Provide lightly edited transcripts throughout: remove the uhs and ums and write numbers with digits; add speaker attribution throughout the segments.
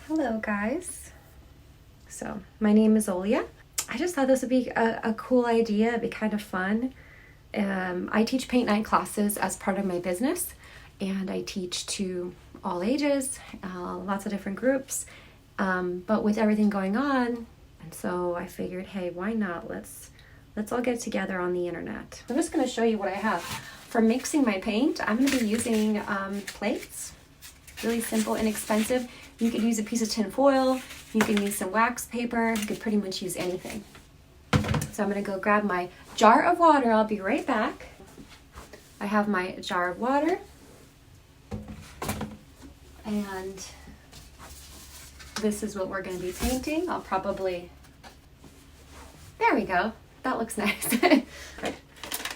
Speaker 1: Hello guys, so my name is Olia. I just thought this would be a cool idea. It'd be kind of fun. I teach paint night classes as part of my business, and I teach to all ages, lots of different groups, but with everything going on, and so I figured, hey, why not, let's all get together on the internet. I'm just going to show you what I have. For mixing my paint, I'm going to be using plates. Really simple, inexpensive. You could use a piece of tin foil, you can use some wax paper, you could pretty much use anything. So I'm gonna go grab my jar of water. I'll be right back. I have my jar of water, and this is what we're gonna be painting. I'll probably, there we go, that looks nice.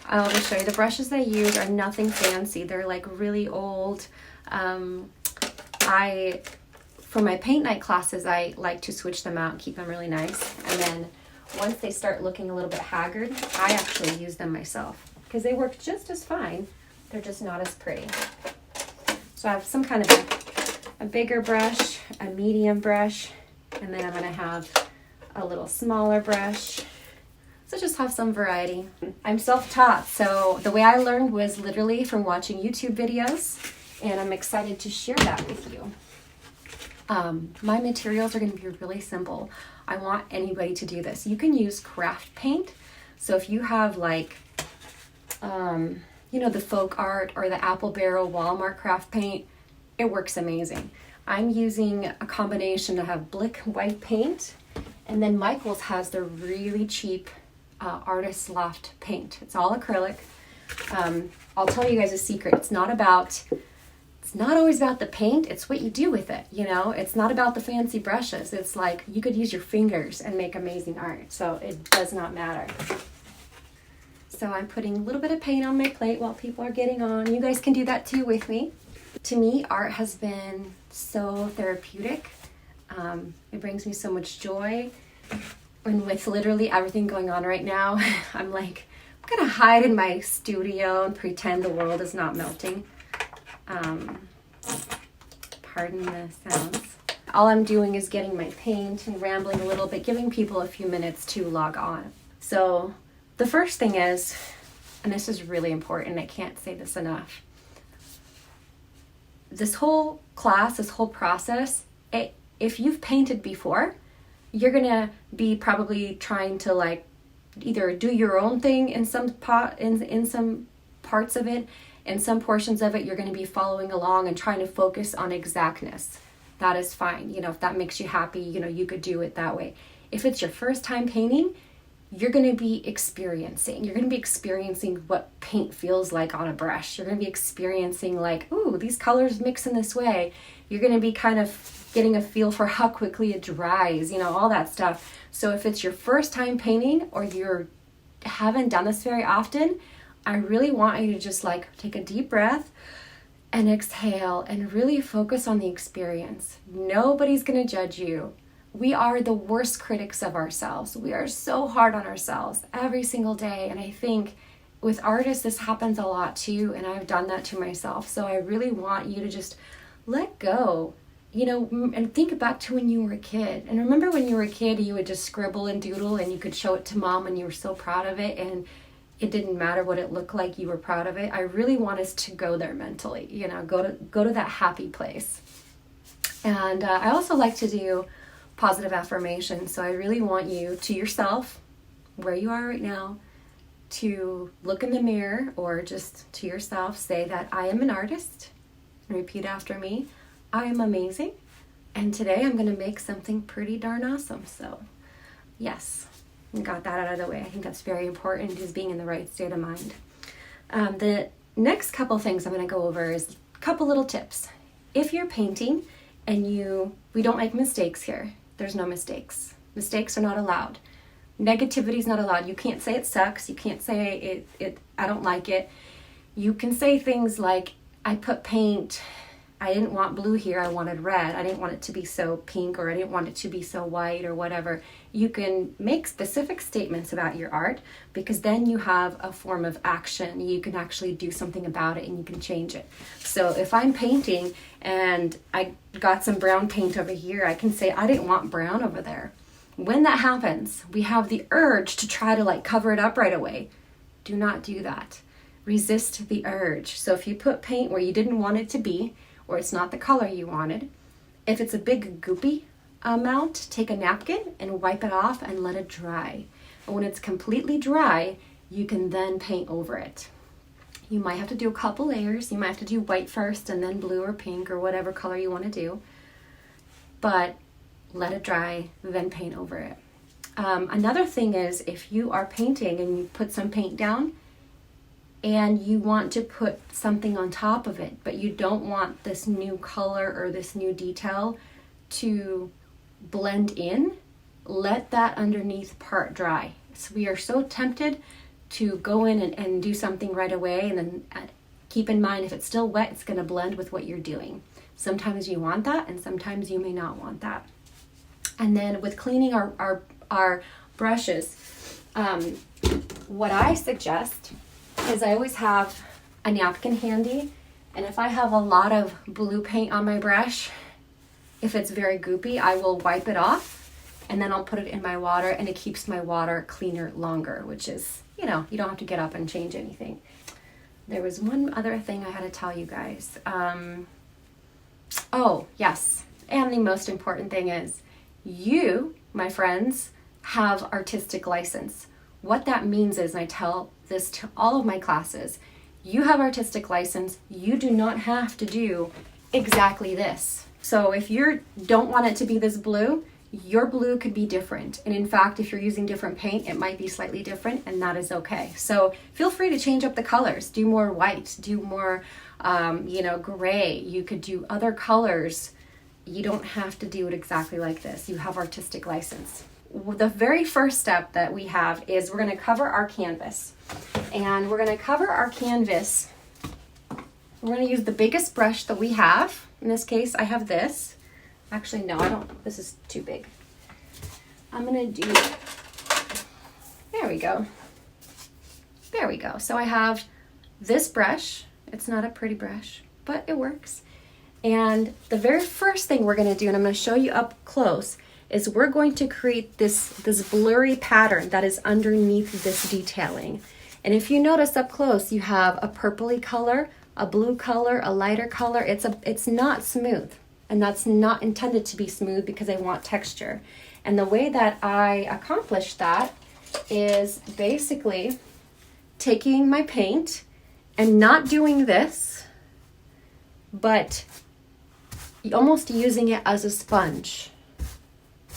Speaker 1: I'll just show you the brushes I use are nothing fancy. They're like really old. For my paint night classes, I like to switch them out and keep them really nice. And then once they start looking a little bit haggard, I actually use them myself because they work just as fine. They're just not as pretty. So I have some kind of a bigger brush, a medium brush, and then I'm going to have a little smaller brush. So just have some variety. I'm self-taught, so the way I learned was literally from watching YouTube videos, and I'm excited to share that with you. My materials are going to be really simple. I want anybody to do this. You can use craft paint. So if you have like, the folk art or the Apple Barrel Walmart craft paint, it works amazing. I'm using a combination to have Blick white paint, and then Michaels has the really cheap Artist Loft paint. It's all acrylic. I'll tell you guys a secret. It's not always about the paint, it's what you do with it, It's not about the fancy brushes. It's like you could use your fingers and make amazing art, so it does not matter. So I'm putting a little bit of paint on my plate while people are getting on. You guys can do that too with me. To me, art has been so therapeutic. It brings me so much joy. And with literally everything going on right now, I'm like, I'm gonna hide in my studio and pretend the world is not melting. Pardon the sounds. All I'm doing is getting my paint and rambling a little bit, giving people a few minutes to log on. So the first thing is, and this is really important, I can't say this enough, this whole class, this whole process, if you've painted before, you're gonna be probably trying to like either do your own thing in some some parts of it. In some portions of it, you're going to be following along and trying to focus on exactness. That is fine. If that makes you happy, you could do it that way. If it's your first time painting, you're going to be experiencing. You're going to be experiencing what paint feels like on a brush. You're going to be experiencing like, ooh, these colors mix in this way. You're going to be kind of getting a feel for how quickly it dries, all that stuff. So if it's your first time painting or you haven't done this very often, I really want you to just like take a deep breath and exhale and really focus on the experience. Nobody's going to judge you. We are the worst critics of ourselves. We are so hard on ourselves every single day. And I think with artists, this happens a lot too. And I've done that to myself. So I really want you to just let go, and think back to when you were a kid. And remember when you were a kid, you would just scribble and doodle and you could show it to mom and you were so proud of it. And it didn't matter what it looked like, you were proud of it. I really want us to go there mentally, go to that happy place. And I also like to do positive affirmations. So I really want you to yourself, where you are right now, to look in the mirror or just to yourself, say that I am an artist. Repeat after me. I am amazing. And today I'm going to make something pretty darn awesome. So yes. Got that out of the way. I think that's very important, is being in the right state of mind. The next couple things I'm going to go over is a couple little tips. If you're painting and we don't make mistakes here. There's no mistakes. Mistakes are not allowed. Negativity is not allowed. You can't say it sucks. You can't say I don't like it. You can say things like, I put paint, I didn't want blue here, I wanted red. I didn't want it to be so pink, or I didn't want it to be so white, or whatever. You can make specific statements about your art, because then you have a form of action. You can actually do something about it and you can change it. So if I'm painting and I got some brown paint over here, I can say, I didn't want brown over there. When that happens, we have the urge to try to cover it up right away. Do not do that. Resist the urge. So if you put paint where you didn't want it to be, or it's not the color you wanted, if it's a big goopy amount, take a napkin and wipe it off and let it dry. And when it's completely dry, you can then paint over it. You might have to do a couple layers. You might have to do white first and then blue or pink or whatever color you want to do. But let it dry, then paint over it. Another thing is, if you are painting and you put some paint down and you want to put something on top of it, but you don't want this new color or this new detail to blend in, let that underneath part dry. So we are so tempted to go in and do something right away, and then keep in mind, if it's still wet, it's going to blend with what you're doing. Sometimes you want that, and sometimes you may not want that. And then with cleaning our brushes, what I suggest is I always have a napkin handy, and if I have a lot of blue paint on my brush, if it's very goopy, I will wipe it off and then I'll put it in my water, and it keeps my water cleaner longer, which is, you don't have to get up and change anything. There was one other thing I had to tell you guys. Oh, yes. And the most important thing is, you, my friends, have artistic license. What that means is, and I tell this to all of my classes, you have artistic license. You do not have to do exactly this. So if you don't want it to be this blue, your blue could be different. And in fact, if you're using different paint, it might be slightly different, and that is okay. So feel free to change up the colors. Do more white, do more, gray. You could do other colors. You don't have to do it exactly like this. You have artistic license. The very first step that we have is we're going to cover our canvas. And we're going to cover our canvas. We're going to use the biggest brush that we have. In this case, I have this. Actually, no, I don't. This is too big. I'm going to do, there we go. There we go. So I have this brush. It's not a pretty brush, but it works. And the very first thing we're going to do, and I'm going to show you up close, is we're going to create this blurry pattern that is underneath this detailing. And if you notice up close, you have a purpley color, a blue color, a lighter color. It's not smooth, and that's not intended to be smooth because I want texture. And the way that I accomplish that is basically taking my paint and not doing this, but almost using it as a sponge.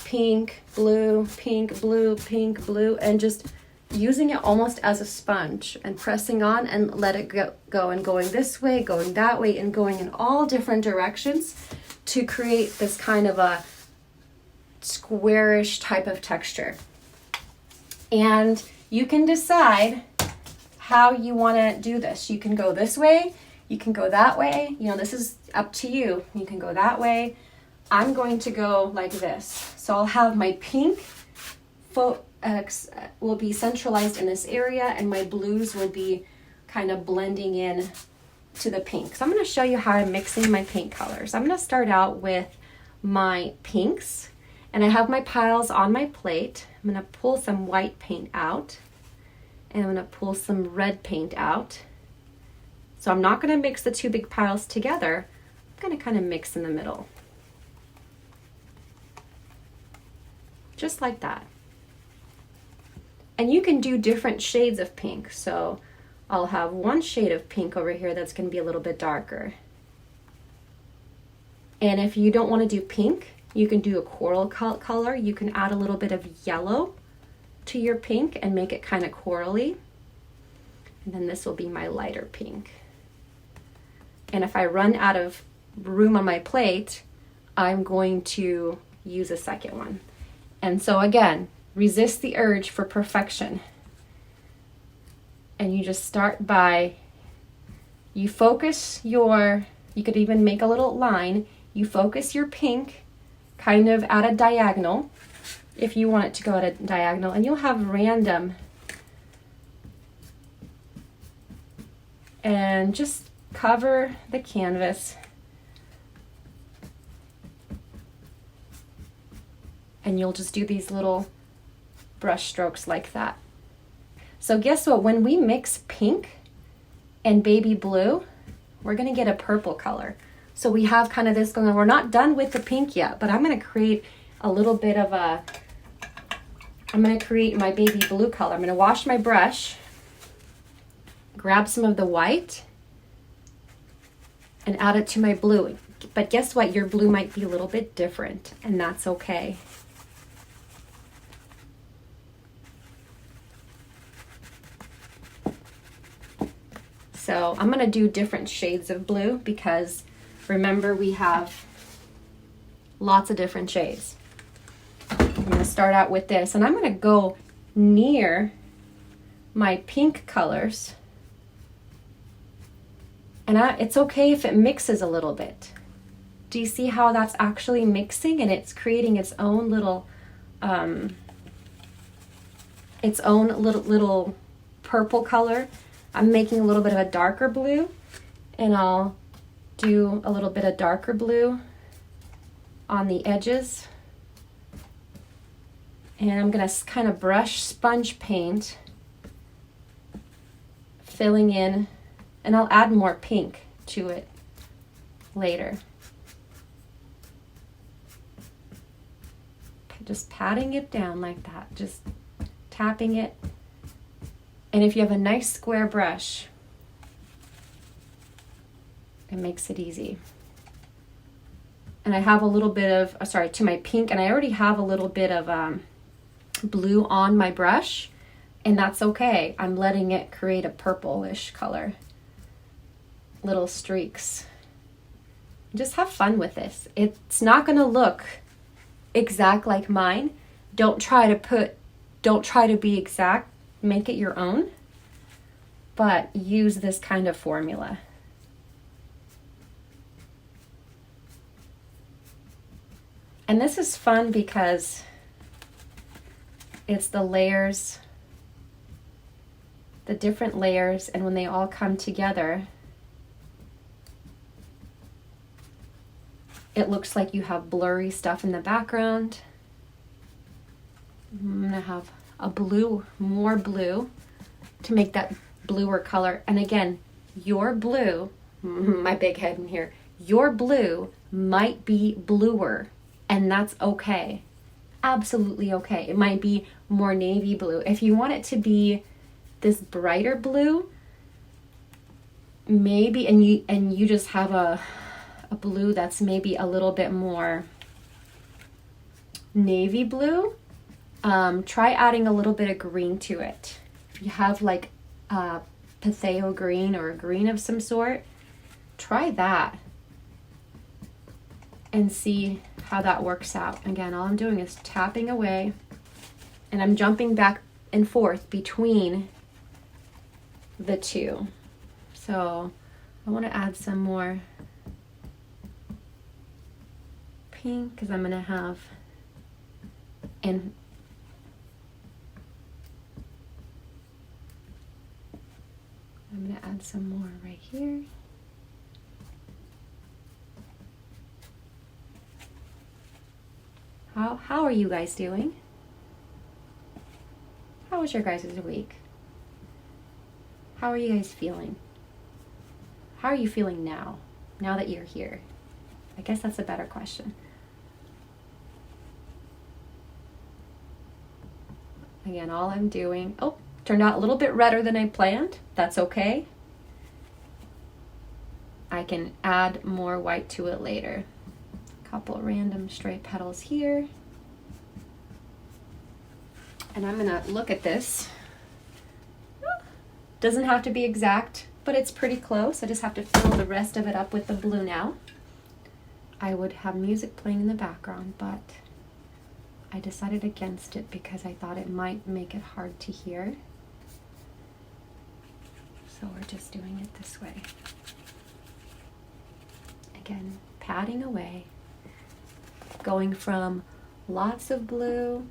Speaker 1: Pink, blue, pink, blue, pink, blue, and just using it almost as a sponge and pressing on and let it go and going this way, going that way, and going in all different directions to create this kind of a squarish type of texture. And you can decide how you want to do this. You can go this way, you can go that way. This is up to you. You can go that way. I'm going to go like this. So I'll have my pink will be centralized in this area, and my blues will be kind of blending in to the pink. So I'm going to show you how I'm mixing my paint colors. I'm going to start out with my pinks, and I have my piles on my plate. I'm going to pull some white paint out, and I'm going to pull some red paint out. So I'm not going to mix the two big piles together. I'm going to kind of mix in the middle. Just like that. And you can do different shades of pink. So I'll have one shade of pink over here that's going to be a little bit darker. And if you don't want to do pink, you can do a coral color. You can add a little bit of yellow to your pink and make it kind of corally. And then this will be my lighter pink. And if I run out of room on my plate, I'm going to use a second one. And so again, resist the urge for perfection. And you just start by, you focus your, you could even make a little line, you focus your pink kind of at a diagonal, if you want it to go at a diagonal, and you'll have random, and just cover the canvas. And you'll just do these little brush strokes like that. So guess what? When we mix pink and baby blue, we're gonna get a purple color. So we have kind of this going on. We're not done with the pink yet, but I'm gonna create a little bit of a, I'm gonna create my baby blue color. I'm gonna wash my brush, grab some of the white, and add it to my blue. But guess what? Your blue might be a little bit different, and that's okay. So I'm gonna do different shades of blue because remember we have lots of different shades. I'm gonna start out with this, and I'm gonna go near my pink colors. And it's okay if it mixes a little bit. Do you see how that's actually mixing and it's creating its own little purple color? I'm making a little bit of a darker blue, and I'll do a little bit of darker blue on the edges. And I'm gonna kind of brush sponge paint, filling in, and I'll add more pink to it later. Just patting it down like that, just tapping it. And if you have a nice square brush, it makes it easy. And I have a little bit of, to my pink, and I already have a little bit of blue on my brush, and that's okay. I'm letting it create a purplish color. Little streaks. Just have fun with this. It's not gonna look exact like mine. Don't try to be exact. Make it your own, but use this kind of formula. And this is fun because it's the layers, the different layers, and when they all come together, it looks like you have blurry stuff in the background. I'm gonna have a blue, more blue, to make that bluer color. And again, your blue, my big head in here, your blue might be bluer, and that's okay. Absolutely okay. It might be more navy blue. If you want it to be this brighter blue, maybe, and you just have a blue that's maybe a little bit more navy blue, try adding a little bit of green to it. If you have like a Patheo green or a green of some sort, try that and see how that works out. Again, all I'm doing is tapping away, and I'm jumping back and forth between the two. So I want to add some more pink because I'm going to have, and I'm going to add some more right here. How are you guys doing? How was your guys' week? How are you guys feeling? How are you feeling now that you're here? I guess that's a better question. Again, all I'm doing, turned out a little bit redder than I planned. That's okay. I can add more white to it later. Couple random stray petals here. And I'm gonna look at this. Doesn't have to be exact, but it's pretty close. I just have to fill the rest of it up with the blue now. I would have music playing in the background, but I decided against it because I thought it might make it hard to hear. So we're just doing it this way. Again, patting away, going from lots of blue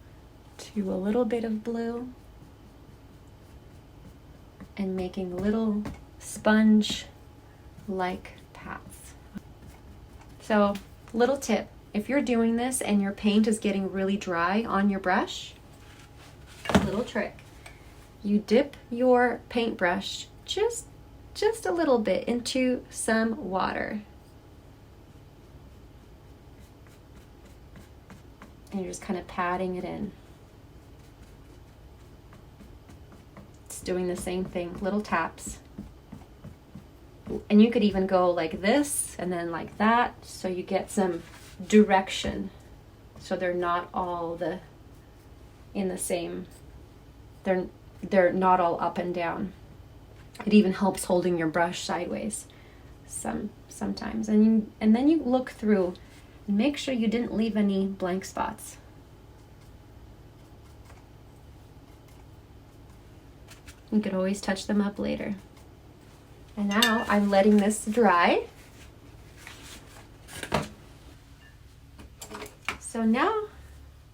Speaker 1: to a little bit of blue, and making little sponge-like paths. So, little tip, if you're doing this and your paint is getting really dry on your brush, little trick. You dip your paintbrush just a little bit into some water. And you're just kind of patting it in. It's doing the same thing, little taps. And you could even go like this and then like that, so you get some direction. So they're not all in the same, they're not all up and down. It even helps holding your brush sideways sometimes. And then you look through and make sure you didn't leave any blank spots. You could always touch them up later. And now I'm letting this dry. So now,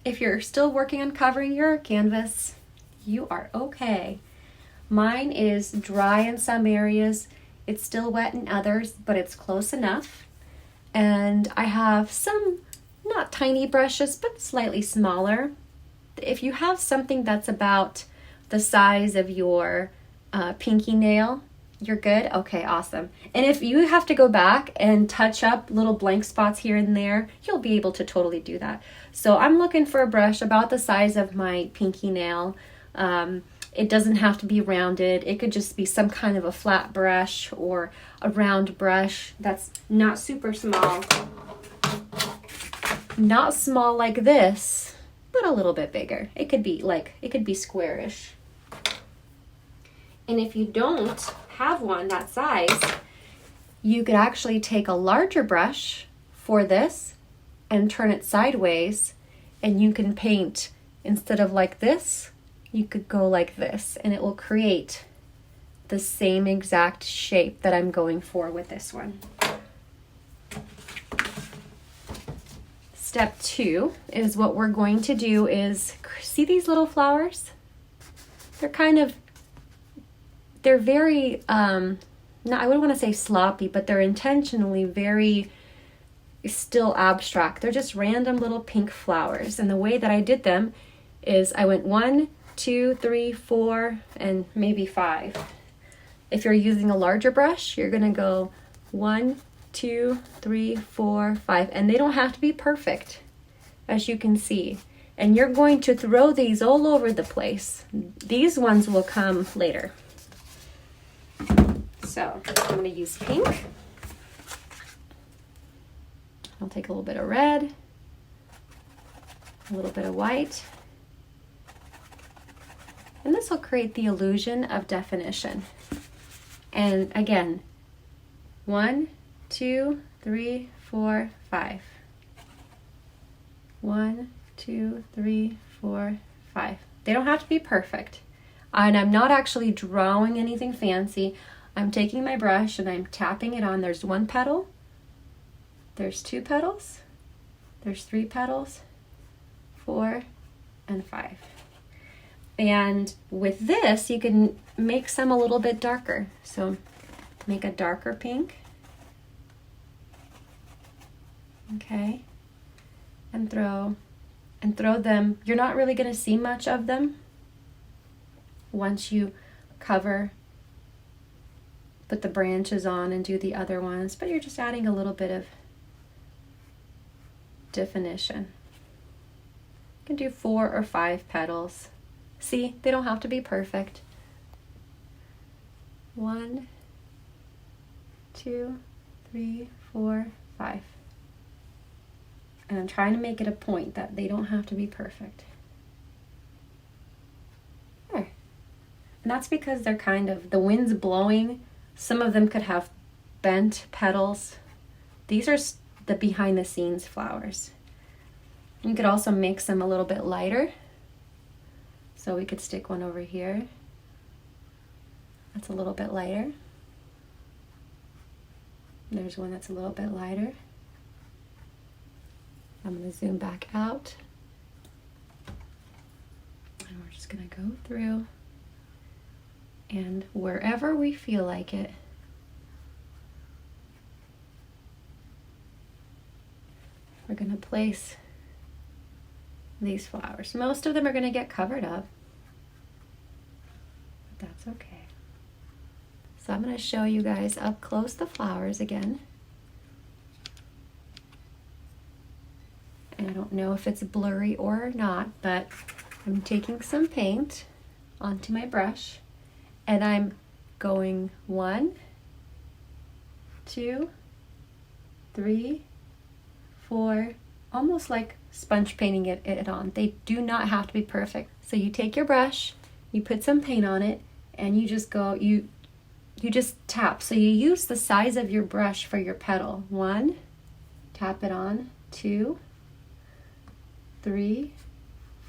Speaker 1: if you're still working on covering your canvas, you are okay. Mine is dry in some areas, it's still wet in others, but it's close enough. And I have some, not tiny brushes, but slightly smaller. If you have something that's about the size of your pinky nail, you're good? Okay, awesome. And if you have to go back and touch up little blank spots here and there, you'll be able to totally do that. So I'm looking for a brush about the size of my pinky nail. It doesn't have to be rounded. It could just be some kind of a flat brush or a round brush that's not super small. Not small like this, but a little bit bigger. It could be squarish. And if you don't have one that size, you could actually take a larger brush for this and turn it sideways, and you can paint instead of like this, you could go like this, and it will create the same exact shape that I'm going for with this one. Step 2 is what we're going to do is, see these little flowers? They're very, I wouldn't want to say sloppy, but they're intentionally very still abstract. They're just random little pink flowers. And the way that I did them is I went 1, 2, 3, 4, and maybe 5. If you're using a larger brush, you're going to go 1, 2, 3, 4, 5. And they don't have to be perfect, as you can see. And you're going to throw these all over the place. These ones will come later. So I'm going to use pink. I'll take a little bit of red, a little bit of white, and this will create the illusion of definition. And again, 1, 2, 3, 4, 5. 1, 2, 3, 4, 5. They don't have to be perfect. And I'm not actually drawing anything fancy. I'm taking my brush and I'm tapping it on. There's 1 petal, there's 2 petals, there's 3 petals, 4, and 5. And with this, you can make some a little bit darker. So make a darker pink. Okay. And throw them. You're not really going to see much of them once you put the branches on and do the other ones, but you're just adding a little bit of definition. You can do 4 or 5 petals. See, they don't have to be perfect. 1, 2, 3, 4, 5. And I'm trying to make it a point that they don't have to be perfect. There. And that's because they're kind of, the wind's blowing. Some of them could have bent petals. These are the behind the scenes flowers. You could also mix them a little bit lighter. So we could stick one over here. That's a little bit lighter. There's one that's a little bit lighter. I'm going to zoom back out. And we're just going to go through. And wherever we feel like it, we're going to place these flowers. Most of them are going to get covered up, but that's okay. So I'm going to show you guys up close the flowers again. And I don't know if it's blurry or not, but I'm taking some paint onto my brush and I'm going 1, 2, 3, 4, almost like sponge painting it on. They do not have to be perfect. So you take your brush, you put some paint on it, and you just go, you just tap. So you use the size of your brush for your petal. 1, tap it on, 2, 3,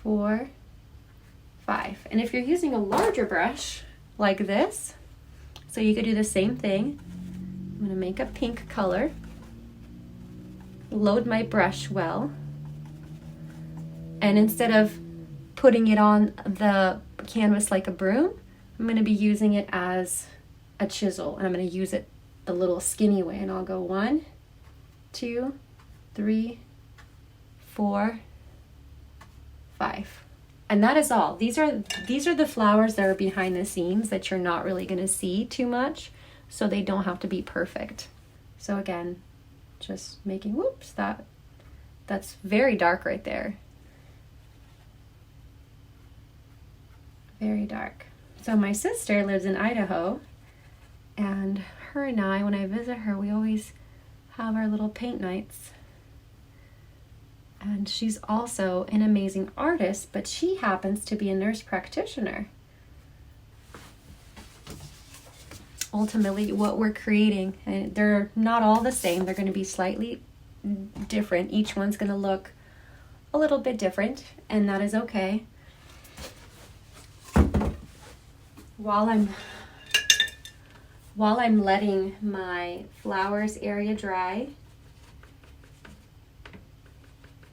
Speaker 1: 4, 5. And if you're using a larger brush like this, so you could do the same thing. I'm going to make a pink color, load my brush well, and instead of putting it on the canvas like a broom, I'm going to be using it as a chisel, and I'm going to use it the little skinny way, and I'll go 1, 2, 3, 4, 5. And that is all. These are the flowers that are behind the scenes that you're not really going to see too much, so they don't have to be perfect. So again, just making, whoops, that's very dark right there. Very dark. So my sister lives in Idaho, and her and I, when I visit her, we always have our little paint nights. And she's also an amazing artist, but she happens to be a nurse practitioner. Ultimately, what we're creating, and they're not all the same, they're going to be slightly different. Each one's going to look a little bit different, and that is okay. While I'm letting my flowers area dry,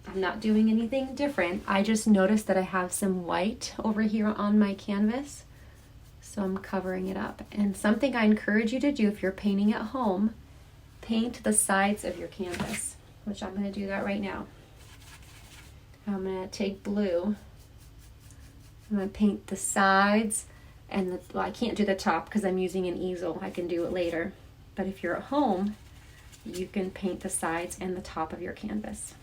Speaker 1: I'm not doing anything different. I just noticed that I have some white over here on my canvas, so I'm covering it up. And something I encourage you to do if you're painting at home, paint the sides of your canvas, which I'm going to do that right now. I'm going to take blue. I'm going to paint the sides and well, I can't do the top because I'm using an easel. I can do it later. But if you're at home, you can paint the sides and the top of your canvas.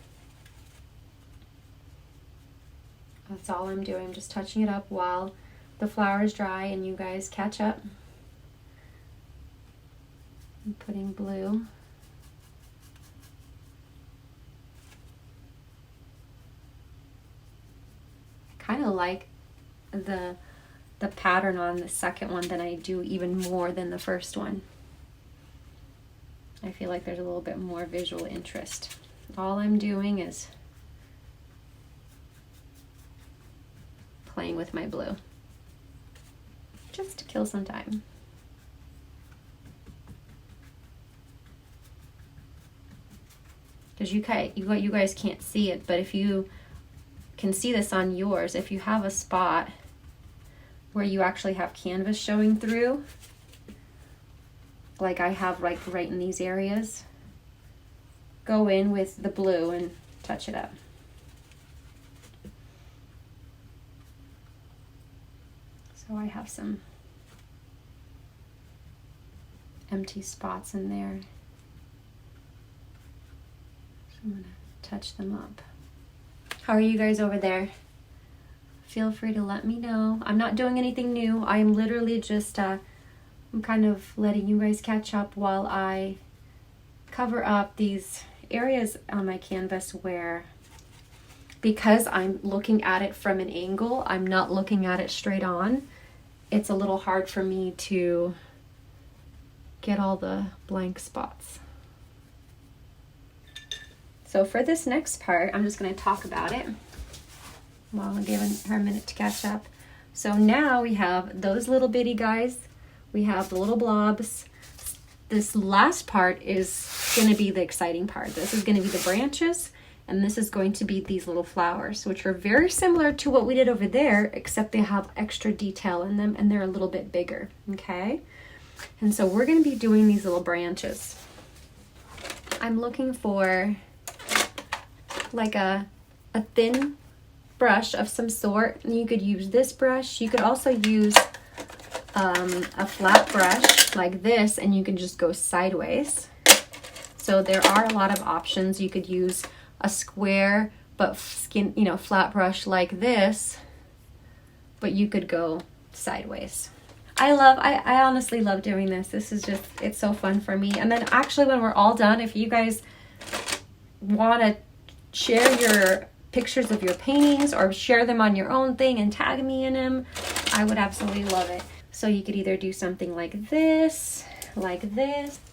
Speaker 1: That's all I'm doing. I'm just touching it up while the flowers dry and you guys catch up. I'm putting blue. Kind of like the pattern on the second one than I do even more than the first one. I feel like there's a little bit more visual interest. All I'm doing is playing with my blue, just to kill some time. Because you guys can't see it, but if you can see this on yours, if you have a spot where you actually have canvas showing through, like I have right in these areas, go in with the blue and touch it up. So I have some empty spots in there. So I'm going to touch them up. How are you guys over there? Feel free to let me know. I'm not doing anything new. I am literally just, I'm kind of letting you guys catch up while I cover up these areas on my canvas where, because I'm looking at it from an angle, I'm not looking at it straight on. it's a little hard for me to get all the blank spots. So for this next part, I'm just going to talk about it while I'm giving her a minute to catch up. So now we have those little bitty guys. We have the little blobs. This last part is going to be the exciting part. This is going to be the branches, and this is going to be these little flowers, which are very similar to what we did over there, except they have extra detail in them and they're a little bit bigger, okay? And so we're going to be doing these little branches. I'm looking for like a thin brush of some sort, and you could use this brush. You could also use a flat brush like this, and you can just go sideways. So there are a lot of options. You could use a square but flat brush like this, but you could go sideways. I honestly love doing this. This is just, it's so fun for me. And then actually when we're all done, if you guys want to share your pictures of your paintings or share them on your own thing and tag me in them, I would absolutely love it. So you could either do something like this. You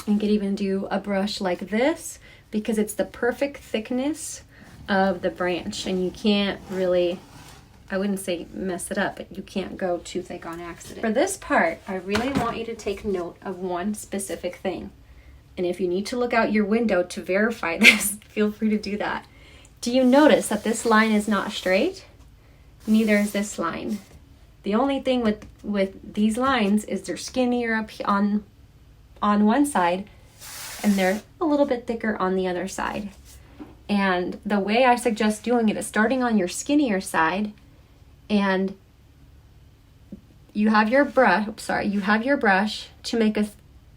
Speaker 1: could even do a brush like this, because it's the perfect thickness of the branch, and you can't really, I wouldn't say mess it up, but you can't go too thick on accident. For this part, I really want you to take note of one specific thing. And if you need to look out your window to verify this, feel free to do that. Do you notice that this line is not straight? Neither is this line. The only thing with these lines is they're skinnier up on one side, and they're a little bit thicker on the other side. And the way I suggest doing it is starting on your skinnier side, and you have your brush to make a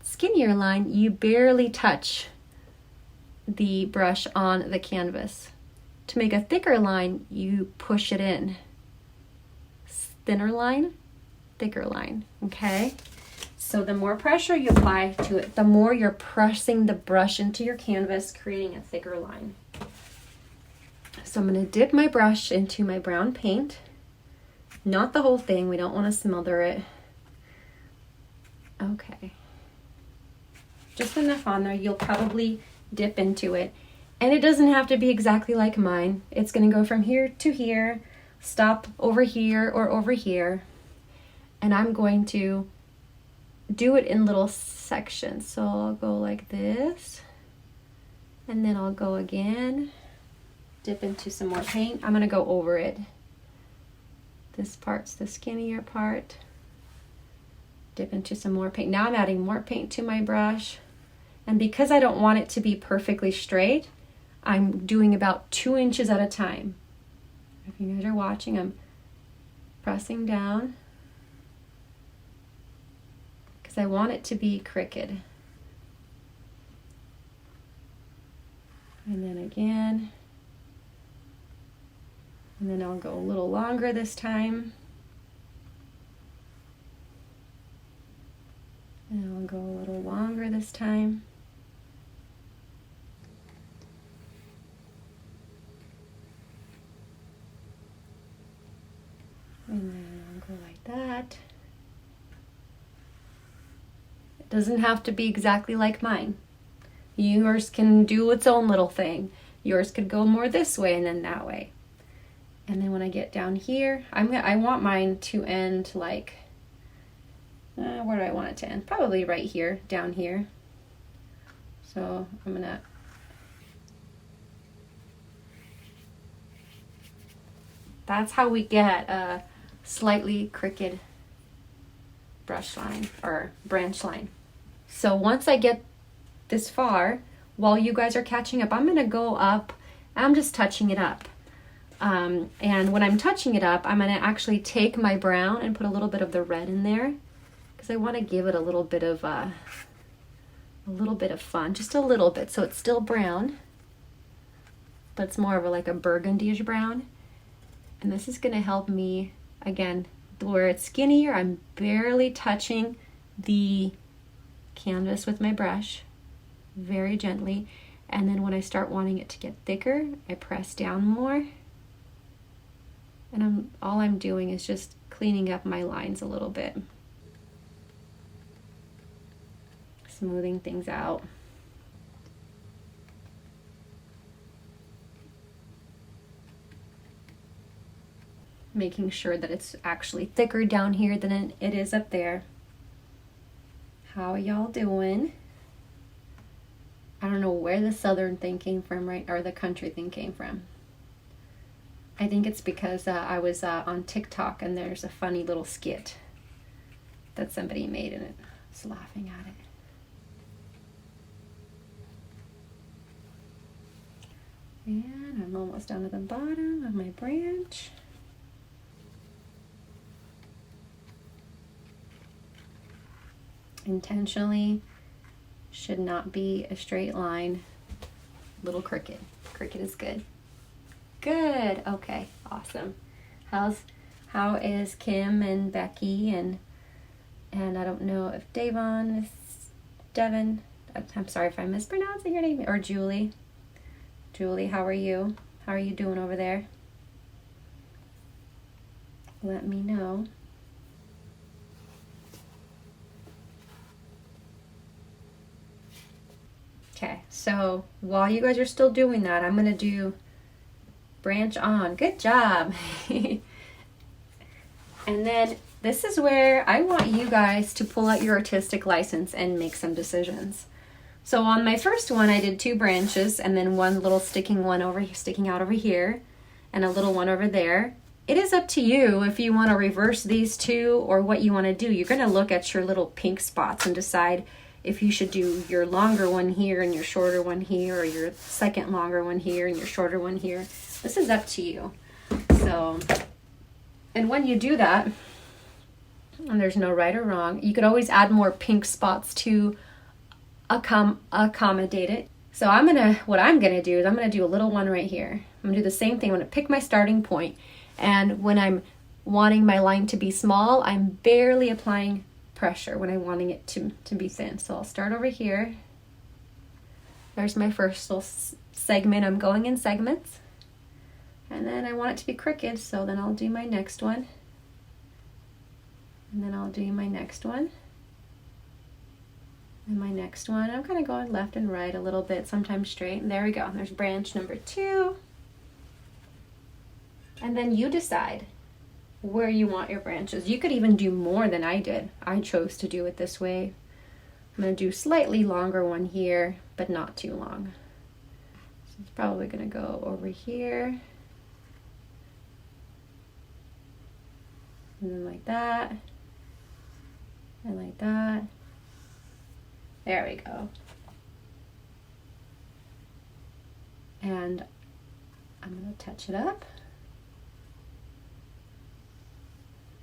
Speaker 1: skinnier line. You barely touch the brush on the canvas. To make a thicker line, you push it in. Thinner line, thicker line, okay? So the more pressure you apply to it, the more you're pressing the brush into your canvas, creating a thicker line. So I'm going to dip my brush into my brown paint. Not the whole thing, we don't want to smother it. Okay. Just enough on there, you'll probably dip into it. And it doesn't have to be exactly like mine. It's going to go from here to here, stop over here or over here. And I'm going to do it in little sections. So I'll go like this, and then I'll go again, dip into some more paint. I'm going to go over it. This part's the skinnier part. Dip into some more paint. Now I'm adding more paint to my brush. And because I don't want it to be perfectly straight, I'm doing about 2 inches at a time. If you guys are watching, I'm pressing down because I want it to be crooked. And then again. And then I'll go a little longer this time. And I'll go a little longer this time. And then I'll go like that. It doesn't have to be exactly like mine. Yours can do its own little thing. Yours could go more this way and then that way. And then when I get down here, I want mine to end like, where do I want it to end? Probably right here, down here. So I'm gonna that's how we get a slightly crooked brush line or branch line. So once I get this far, while you guys are catching up, I'm gonna go up. I'm just touching it up. And when I'm touching it up, I'm gonna actually take my brown and put a little bit of the red in there, because I want to give it a little bit of fun, just a little bit. So it's still brown, but it's more of like a burgundy-ish brown. And this is going to help me, again, where it's skinnier, I'm barely touching the canvas with my brush, very gently. And then when I start wanting it to get thicker, I press down more. And all I'm doing is just cleaning up my lines a little bit. Smoothing things out. Making sure that it's actually thicker down here than it is up there. How are y'all doing? I don't know where the southern thing came from, right? Or the country thing came from. I think it's because I was on TikTok and there's a funny little skit that somebody made and I was laughing at it. And I'm almost down to the bottom of my branch. Intentionally should not be a straight line. Little crooked. Crooked is good. Good. Okay. Awesome. How is Kim and Becky and I don't know if Devon is Devin. I'm sorry if I'm mispronouncing your name, or Julie. Julie, how are you? How are you doing over there? Let me know. Okay, so while you guys are still doing that, I'm gonna do branch on. Good job. And then this is where I want you guys to pull out your artistic license and make some decisions. So on my first one, I did 2 branches and then one little sticking out over here and a little one over there. It is up to you if you want to reverse these 2 or what you want to do. You're going to look at your little pink spots and decide if you should do your longer one here and your shorter one here, or your second longer one here and your shorter one here. This is up to you. So, and when you do that, and there's no right or wrong, you could always add more pink spots to accommodate it. So what I'm gonna do is I'm gonna do a little one right here. I'm gonna do the same thing. I'm gonna pick my starting point, and when I'm wanting my line to be small, I'm barely applying pressure when I'm wanting it to be thin. So I'll start over here. There's my first little segment. I'm going in segments, and then I want it to be crooked, so then I'll do my next one, and then I'll do my next one, and my next one. I'm kind of going left and right a little bit, sometimes straight. And there we go. There's branch number 2. And then you decide where you want your branches. You could even do more than I did. I chose to do it this way. I'm going to do slightly longer one here, but not too long. So it's probably going to go over here. And then like that. And like that. There we go. And I'm going to touch it up.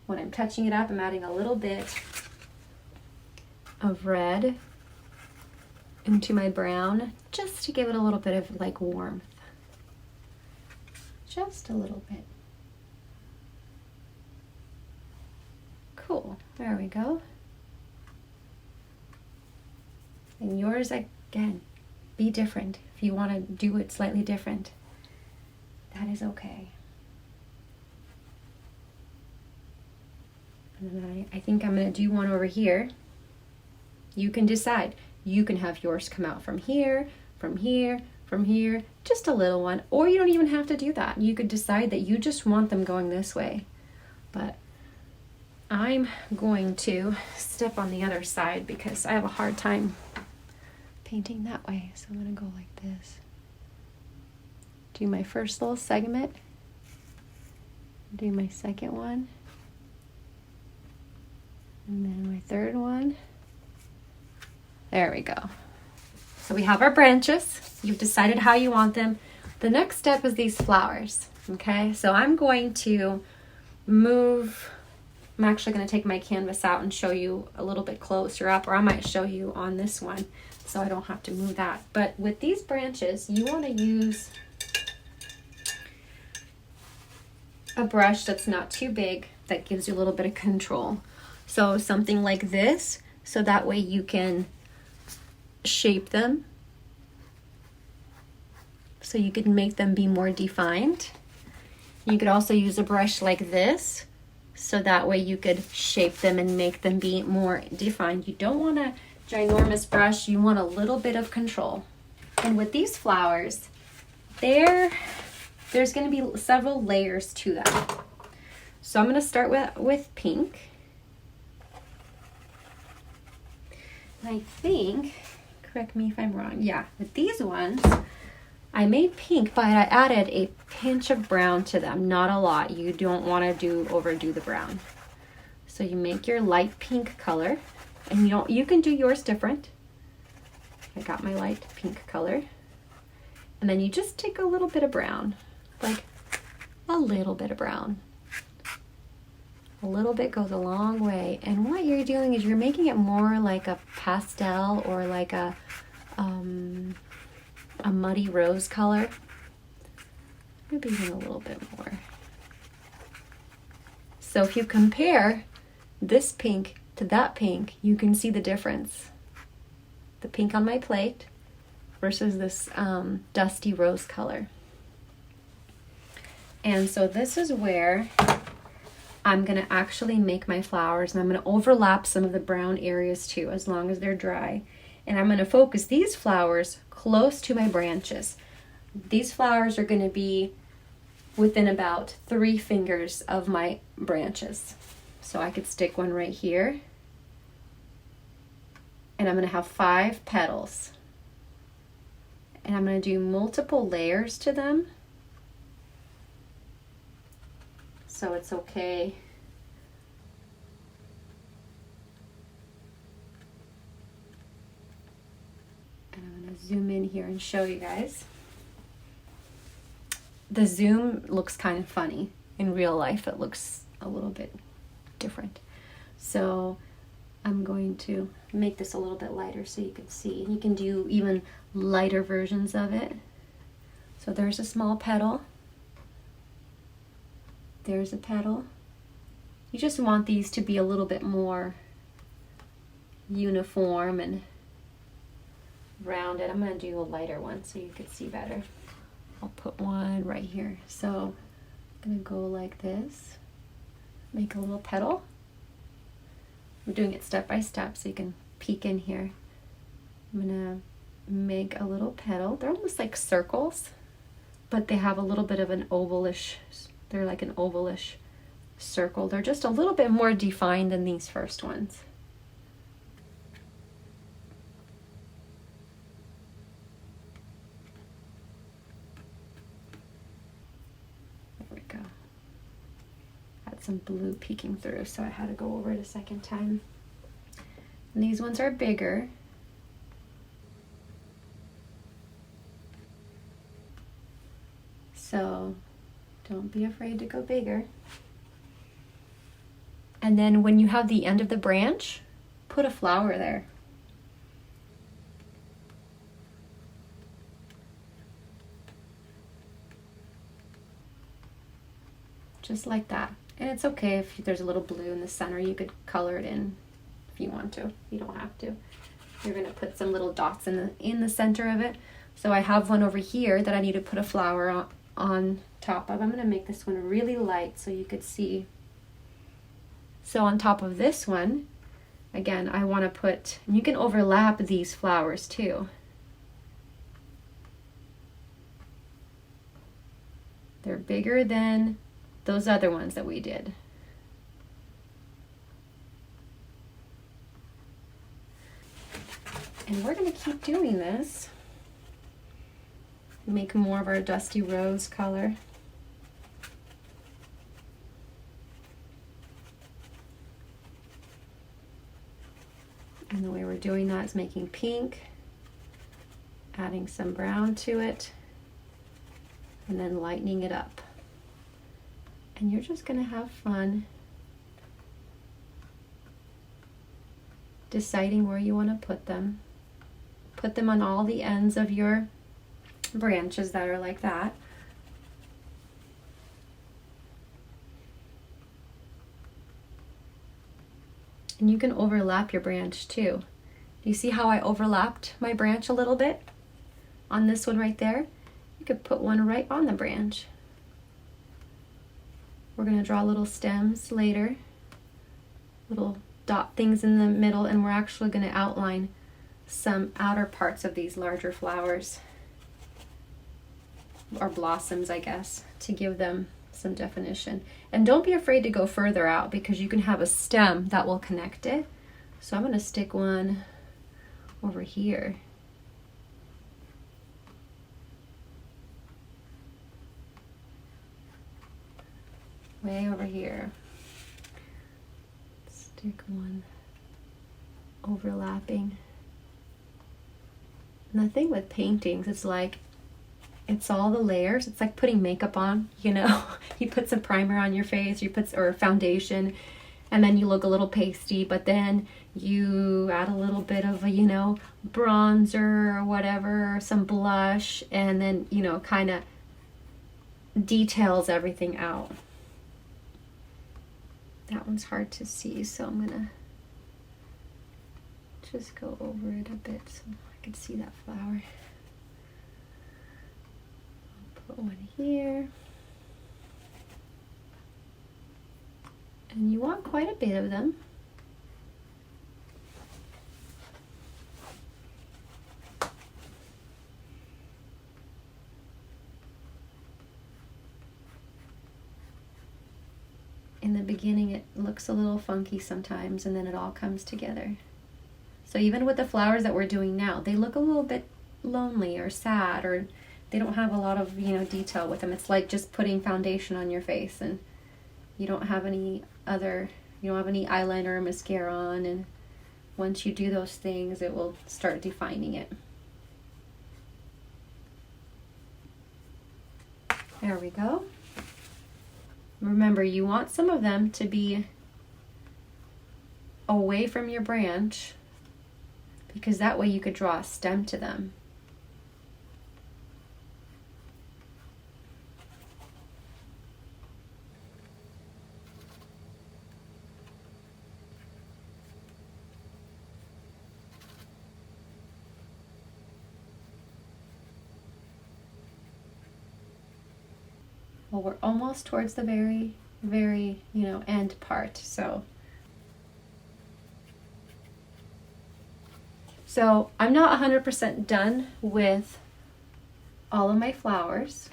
Speaker 1: When I'm touching it up, I'm adding a little bit of red into my brown, just to give it a little bit of like warmth. Just a little bit. Cool. There we go. And yours, again, be different. If you want to do it slightly different, that is okay. And then I think I'm going to do one over here. You can decide. You can have yours come out from here, from here, from here, just a little one. Or you don't even have to do that. You could decide that you just want them going this way. But I'm going to step on the other side because I have a hard time painting that way. So I'm going to go like this. Do my first little segment. Do my second one. And then my third one. There we go. So we have our branches. You've decided how you want them. The next step is these flowers. Okay, so I'm going to move. I'm actually going to take my canvas out and show you a little bit closer up, or I might show you on this one so I don't have to move that. But with these branches, you want to use a brush that's not too big, that gives you a little bit of control. So something like this, so that way you can shape them, so you can make them be more defined. You could also use a brush like this, so that way you could shape them and make them be more defined. You don't want a ginormous brush, you want a little bit of control. And with these flowers, there's going to be several layers to them. So I'm going to start with pink. And I think, correct me if I'm wrong, yeah, with these ones, I made pink, but I added a pinch of brown to them, not a lot. You don't want to overdo the brown. So you make your light pink color, and you can do yours different. I got my light pink color. And then you just take a little bit of brown, like a little bit of brown. A little bit goes a long way. And what you're doing is you're making it more like a pastel or like a muddy rose color. Maybe even a little bit more. So if you compare this pink to that pink, you can see the difference. The pink on my plate versus this dusty rose color. And so this is where I'm going to actually make my flowers, and I'm going to overlap some of the brown areas too, as long as they're dry. And I'm going to focus these flowers close to my branches. These flowers are going to be within about 3 fingers of my branches. So I could stick one right here. And I'm going to have 5 petals. And I'm going to do multiple layers to them. So it's okay. And I'm going to zoom in here and show you guys. The zoom looks kind of funny. In real life, it looks a little bit different. So I'm going to make this a little bit lighter so you can see. You can do even lighter versions of it. So there's a small petal. There's a petal. You just want these to be a little bit more uniform and rounded. I'm going to do a lighter one so you can see better. I'll put one right here. So I'm going to go like this. Make a little petal. I'm doing it step by step so you can peek in here. I'm going to make a little petal. They're almost like circles, but they have a little bit of an ovalish, they're like an ovalish circle. They're just a little bit more defined than these first ones. There we go. Had some blue peeking through, so I had to go over it a second time. And these ones are bigger. So don't be afraid to go bigger. And then when you have the end of the branch, put a flower there. Just like that. And it's okay if there's a little blue in the center, you could color it in if you want to. You don't have to. You're going to put some little dots in the center of it. So I have one over here that I need to put a flower on top of. I'm going to make this one really light so you could see. So on top of this one, again, I want to put, you can overlap these flowers too. They're bigger than those other ones that we did. And we're going to keep doing this. Make more of our dusty rose color. And the way we're doing that is making pink, adding some brown to it, and then lightening it up. And you're just going to have fun deciding where you want to put them. Put them on all the ends of your branches that are like that. And you can overlap your branch too. Do you see how I overlapped my branch a little bit on this one right there? You could put one right on the branch. We're gonna draw little stems later, little dot things in the middle, and we're actually gonna outline some outer parts of these larger flowers, or blossoms, I guess, to give them some definition. And don't be afraid to go further out, because you can have a stem that will connect it. So I'm gonna stick one over here. Way over here. Stick one overlapping. And the thing with paintings, it's like, it's all the layers. It's like putting makeup on, you know. You put some primer on your face, or foundation, and then you look a little pasty, but then you add a little bit of a, you know, bronzer or whatever, or some blush, and then, you know, kind of details everything out. That one's hard to see, so I'm gonna just go over it a bit so I can see that flower. I'll put one here. And you want quite a bit of them. In the beginning it looks a little funky sometimes, and then it all comes together. So even with the flowers that we're doing now, they look a little bit lonely or sad, or they don't have a lot of, you know, detail with them. It's like just putting foundation on your face, and you don't have any eyeliner or mascara on, and once you do those things, it will start defining it. There we go. Remember, you want some of them to be away from your branch, because that way you could draw a stem to them. Well, we're almost towards the very, very, you know, end part. So I'm not 100% done with all of my flowers,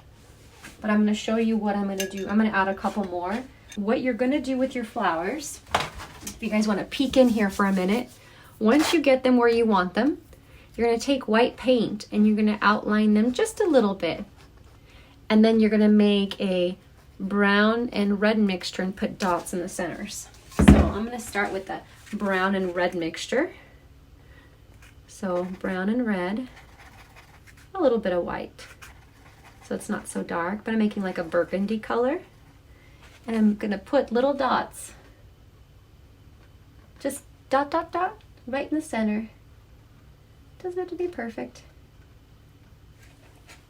Speaker 1: but I'm going to show you what I'm going to do. I'm going to add a couple more. What you're going to do with your flowers, if you guys want to peek in here for a minute, once you get them where you want them, you're going to take white paint and you're going to outline them just a little bit. And then you're gonna make a brown and red mixture and put dots in the centers. So I'm gonna start with the brown and red mixture. So brown and red, a little bit of white. So it's not so dark, but I'm making like a burgundy color. And I'm gonna put little dots. Just dot, dot, dot, right in the center. Doesn't have to be perfect.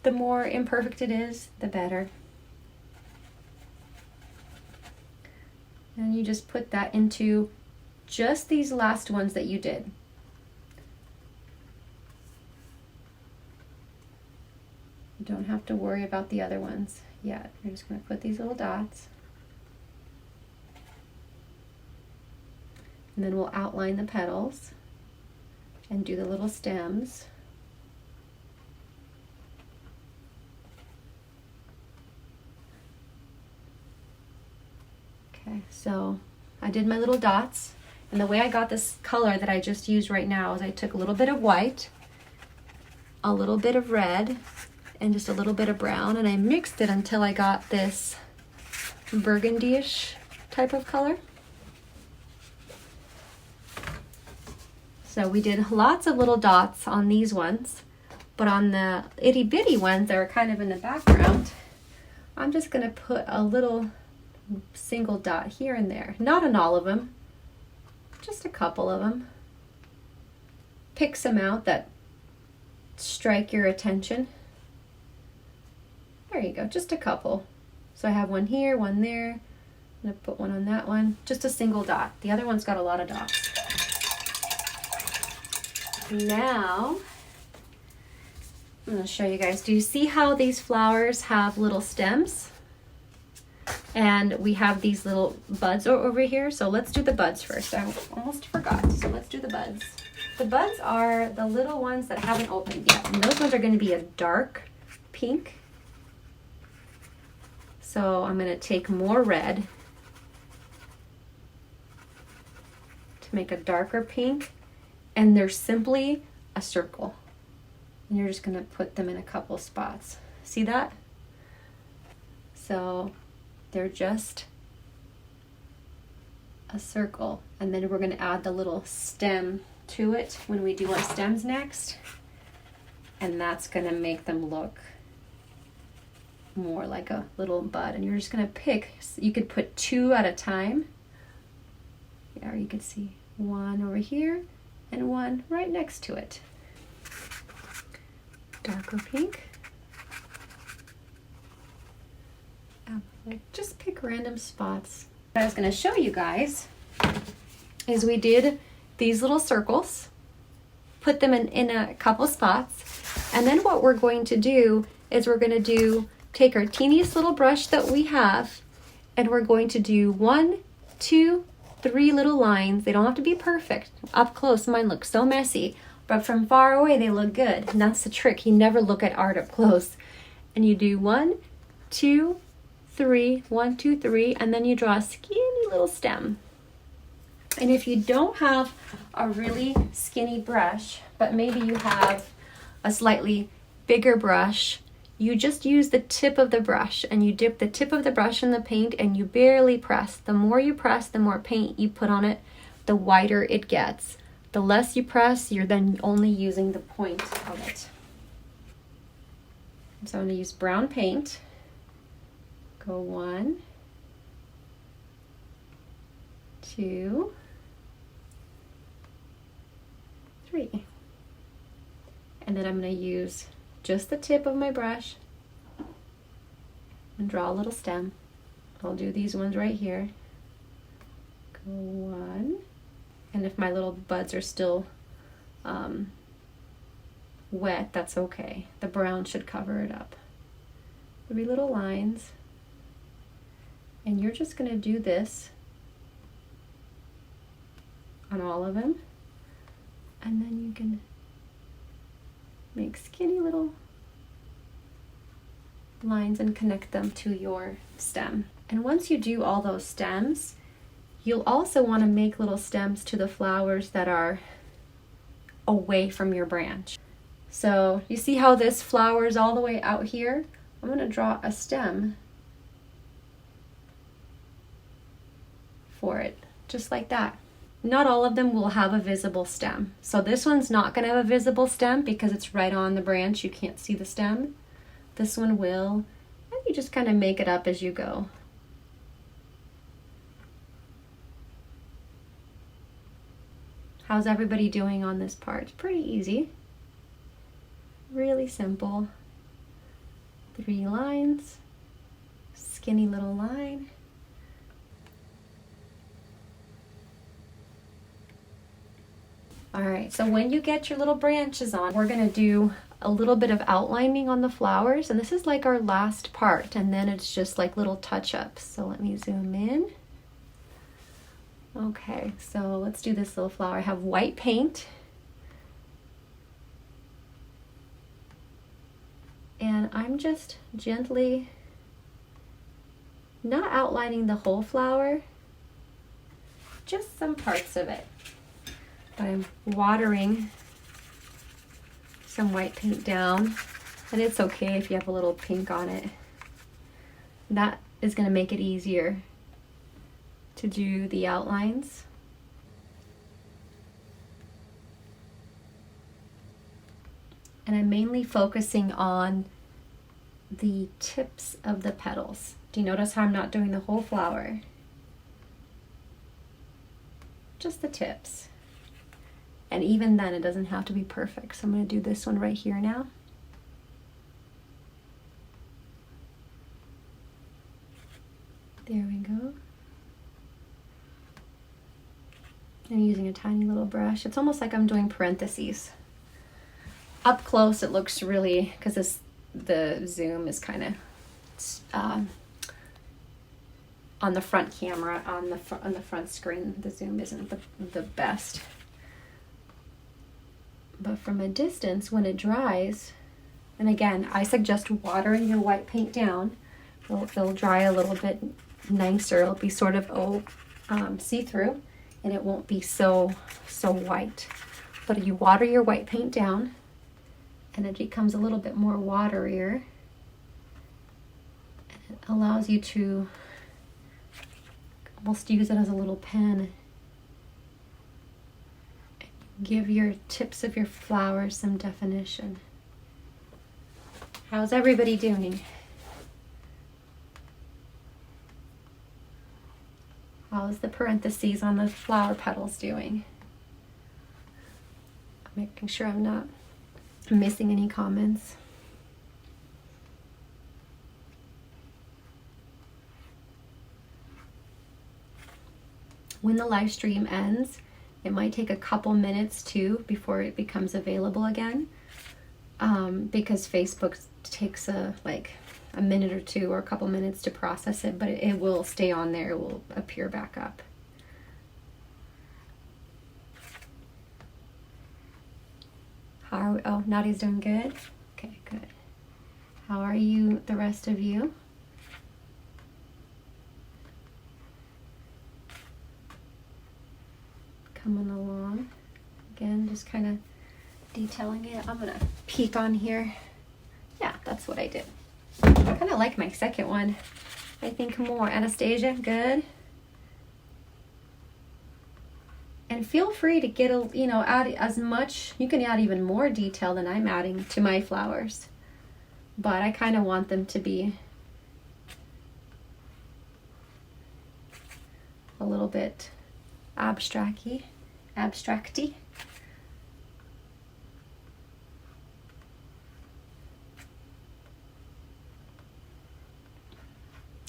Speaker 1: The more imperfect it is, the better. And you just put that into just these last ones that you did. You don't have to worry about the other ones yet. You're just going to put these little dots. And then we'll outline the petals and do the little stems. Okay, so I did my little dots, and the way I got this color that I just used right now is I took a little bit of white, a little bit of red, and just a little bit of brown, and I mixed it until I got this burgundy-ish type of color. So we did lots of little dots on these ones, but on the itty-bitty ones that are kind of in the background, I'm just going to put a little single dot here and there. Not on all of them, just a couple of them. Pick some out that strike your attention. There you go, just a couple. So I have one here, one there. I'm gonna put one on that one. Just a single dot. The other one's got a lot of dots. Now, I'm gonna show you guys. Do you see how these flowers have little stems? And we have these little buds over here. So let's do the buds first. I almost forgot. So let's do the buds. The buds are the little ones that haven't opened yet. And those ones are going to be a dark pink. So I'm going to take more red to make a darker pink. And they're simply a circle. And you're just going to put them in a couple spots. See that? So they're just a circle. And then we're going to add the little stem to it when we do our stems next. And that's going to make them look more like a little bud. And you're just going to pick, you could put 2 at a time. Yeah, or you could see 1 over here and 1 right next to it. Darker pink. Like just pick random spots. What I was going to show you guys is we did these little circles, put them in a couple spots, and then what we're going to do is we're going to take our teeniest little brush that we have, and we're going to do 1, 2, 3 little lines. They don't have to be perfect. Up close, mine look so messy, but from far away they look good. And that's the trick. You never look at art up close. And you do 1, 2, 3, 1, 2, 3, and then you draw a skinny little stem. And if you don't have a really skinny brush, but maybe you have a slightly bigger brush, you just use the tip of the brush and you dip the tip of the brush in the paint and you barely press. The more you press, the more paint you put on it, the whiter it gets. The less you press, you're then only using the point of it. So I'm going to use brown paint. Go 1, 2, 3. And then I'm going to use just the tip of my brush and draw a little stem. I'll do these ones right here. Go 1. And if my little buds are still wet, that's okay. The brown should cover it up. 3 little lines. And you're just going to do this on all of them. And then you can make skinny little lines and connect them to your stem. And once you do all those stems, you'll also want to make little stems to the flowers that are away from your branch. So you see how this flower is all the way out here? I'm going to draw a stem for it, just like that. Not all of them will have a visible stem. So this one's not going to have a visible stem because it's right on the branch. You can't see the stem. This one will. And you just kind of make it up as you go. How's everybody doing on this part? Pretty easy. Really simple. 3 lines. Skinny little line. All right, so when you get your little branches on, we're gonna do a little bit of outlining on the flowers, and this is like our last part, and then it's just like little touch-ups. So let me zoom in. Okay, so let's do this little flower. I have white paint. And I'm just gently, not outlining the whole flower, just some parts of it. But I'm watering some white paint down, and it's okay if you have a little pink on it. That is going to make it easier to do the outlines. And I'm mainly focusing on the tips of the petals. Do you notice how I'm not doing the whole flower? Just the tips. And even then, it doesn't have to be perfect. So I'm going to do this one right here now. There we go. I'm using a tiny little brush. It's almost like I'm doing parentheses. Up close, it looks really, because the zoom is kind of on the front camera, on the front screen, the zoom isn't the best. But from a distance, when it dries, and again, I suggest watering your white paint down. It'll dry a little bit nicer. It'll be sort of see-through, and it won't be so white. But you water your white paint down, and it becomes a little bit more waterier. And it allows you to almost use it as a little pen. Give your tips of your flowers some definition. How's everybody doing? How's the parentheses on the flower petals doing? I'm making sure I'm not missing any comments. When the live stream ends, it might take a couple minutes too before it becomes available again, because Facebook takes a minute or two or a couple minutes to process it, but it will stay on there. It will appear back up. Oh, Nadia's doing good. Okay, good. How are you, the rest of you? Coming along. Again, just kind of detailing it. I'm gonna peek on here. Yeah, that's what I did. I kind of like my second one. I think more. Anastasia, good. And feel free to get add as much. You can add even more detail than I'm adding to my flowers, but I kind of want them to be a little bit abstracty.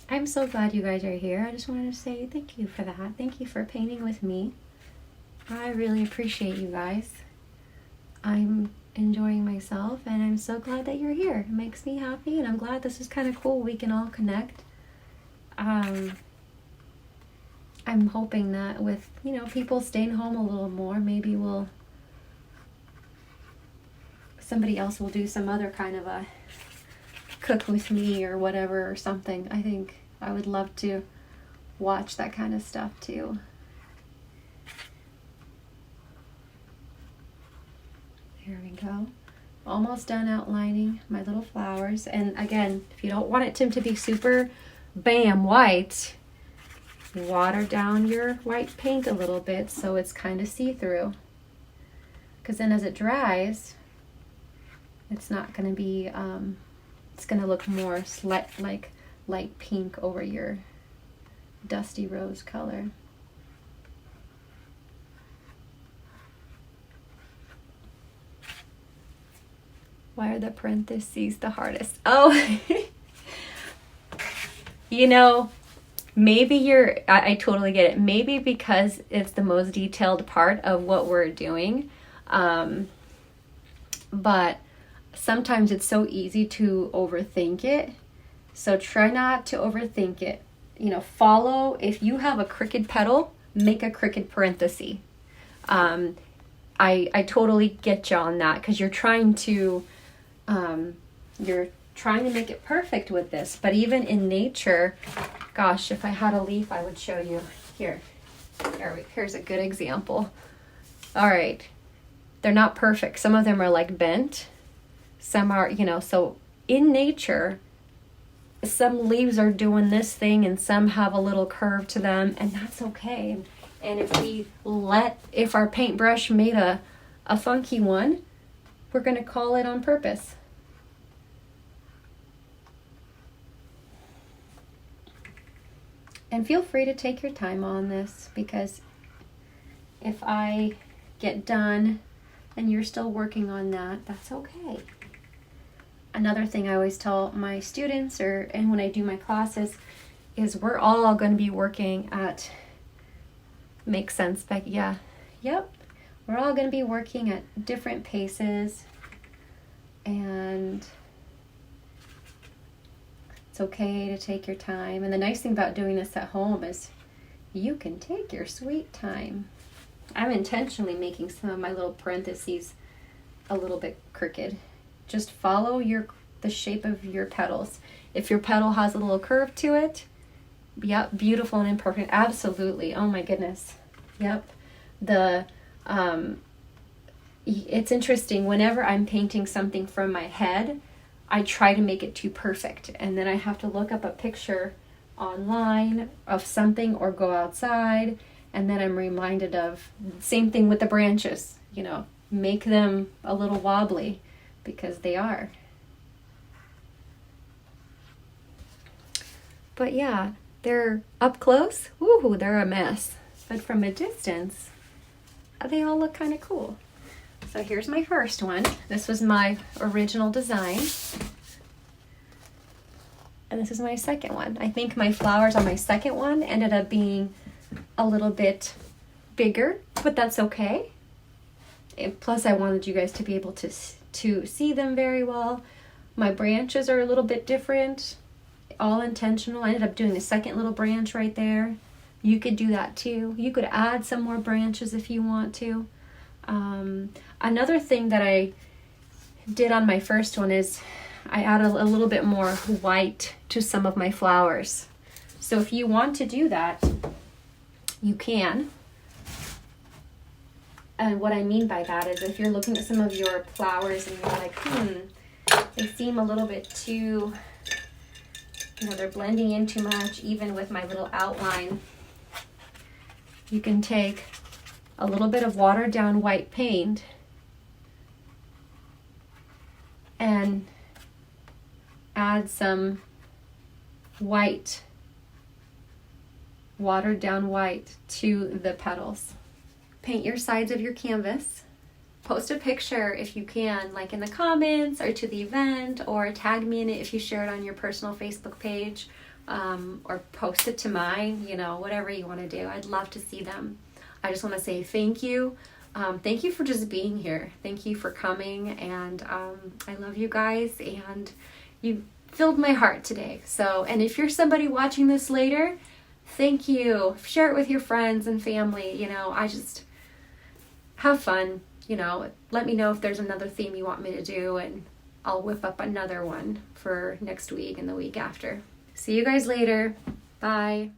Speaker 1: I'm so glad you guys are here. I just wanted to say thank you for that. Thank you for painting with me. I really appreciate you guys. I'm enjoying myself, and I'm so glad that you're here. It makes me happy, and I'm glad this is kind of cool. We can all connect. I'm hoping that with, people staying home a little more, maybe somebody else will do some other kind of a cook with me or whatever or something. I think I would love to watch that kind of stuff too. There we go. Almost done outlining my little flowers. And again, if you don't want it to be super bam white, water down your white paint a little bit so it's kind of see-through. Because then as it dries, it's not going to be, it's going to look more like light pink over your dusty rose color. Why are the parentheses the hardest? Oh, maybe I totally get it. Maybe because it's the most detailed part of what we're doing. But sometimes it's so easy to overthink it. So try not to overthink it. Follow, if you have a crooked petal, make a crooked parenthesis. I totally get you on that, because you're trying to make it perfect with this. But even in nature, gosh, if I had a leaf, I would show you. Here's a good example. All right. They're not perfect. Some of them are like bent. Some are, so in nature, some leaves are doing this thing and some have a little curve to them, and that's okay. And if our paintbrush made a funky one, we're going to call it on purpose. And feel free to take your time on this, because if I get done and you're still working on that, that's okay. Another thing I always tell my students, and when I do my classes, is we're all going to be working at, makes sense, Becky? Yeah. Yep. We're all going to be working at different paces, and It's okay to take your time. And the nice thing about doing this at home is you can take your sweet time. I'm intentionally making some of my little parentheses a little bit crooked. Just follow the shape of your petals. If your petal has a little curve to it, yep, beautiful and imperfect. Absolutely. Oh my goodness. Yep. It's interesting. Whenever I'm painting something from my head, I try to make it too perfect. And then I have to look up a picture online of something or go outside. And then I'm reminded of same thing with the branches, make them a little wobbly because they are. But yeah, they're up close. Ooh, they're a mess. But from a distance, they all look kind of cool. So here's my first one. This was my original design. And this is my second one. I think my flowers on my second one ended up being a little bit bigger, but that's okay. Plus, I wanted you guys to be able to see them very well. My branches are a little bit different, all intentional. I ended up doing a second little branch right there. You could do that too. You could add some more branches if you want to. Another thing that I did on my first one is I added a little bit more white to some of my flowers. So if you want to do that, you can. And what I mean by that is if you're looking at some of your flowers and you're like, they seem a little bit too, they're blending in too much, even with my little outline, you can take a little bit of watered down white paint and add some white, watered down white to the petals. Paint your sides of your canvas. Post a picture if you can, like in the comments or to the event, or tag me in it if you share it on your personal Facebook page, or post it to mine, whatever you want to do. I'd love to see them. I just want to say thank you. Thank you for just being here. Thank you for coming, and I love you guys, and you filled my heart today. So, and if you're somebody watching this later, thank you. Share it with your friends and family. I just have fun. Let me know if there's another theme you want me to do, and I'll whip up another one for next week and the week after. See you guys later. Bye.